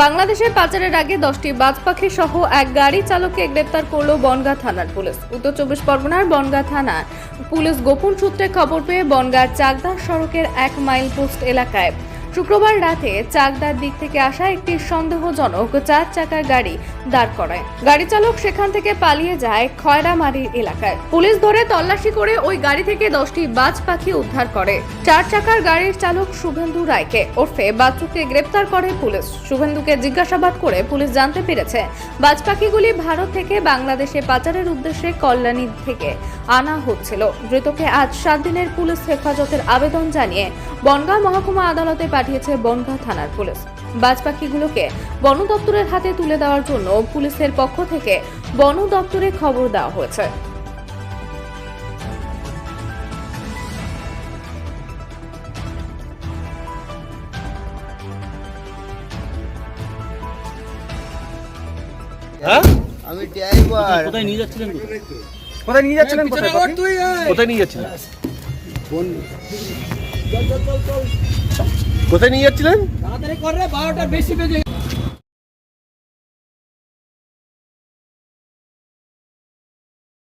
বাংলাদেশে পাচারের আগে 10টি বাজ পাখি সহ এক গাড়ি চালককে গ্রেপ্তার করল বনগাঁ থানার পুলিশ। উত্তর 24 পরগনার বনগাঁ থানা পুলিশ গোপন সূত্রে খবর পেয়ে বনগাঁ চাকদা সড়কের 1 মাইল পোস্ট এলাকায় শুক্রবার রাতে চাকদার দিক থেকে আসা একটি সন্দেহজনক 4 চাকার গাড়ি দাঁড় করায়। গাড়ি চালক সেখান থেকে পালিয়ে যায় খয়রামারি এলাকায়। পুলিশ ধরে তল্লাশি করে ওই গাড়ি থেকে 10টি বাজ পাখি উদ্ধার করে। 4 চাকার গাড়ির চালক শুভেন্দু রায়কে ওরফে বাচ্চুকে গ্রেপ্তার করে পুলিশ। শুভেন্দুকে জিজ্ঞাসাবাদ করে পুলিশ জানতে পেরেছে বাজ পাখিগুলি ভারত থেকে বাংলাদেশে পাচারের উদ্দেশ্যে কল্যাণী থেকে আনা হচ্ছিল। ধৃতকে আজ 7 দিনের পুলিশ হেফাজতের আবেদন জানিয়ে বনগাঁ মহকুমা আদালতে পাঠিয়েছে বনগাঁ থানার পুলিশ। বাজ পাখিগুলোকে বন দপ্তরের হাতে তুলে দেওয়ার জন্য পুলিশের পক্ষ থেকে বন দপ্তরে খবর দেওয়া হয়েছে। আমি ড্রাইভার। কোথায় নিয়ে যাচ্ছিলেন? কোথায় নিয়ে যাচ্ছিলেন? কোথায় নিয়ে যাচ্ছিলেন? কোথায় নিয়ে যাচ্ছিলেন? তাড়াতাড়ি করে 12টা বেশি বেজে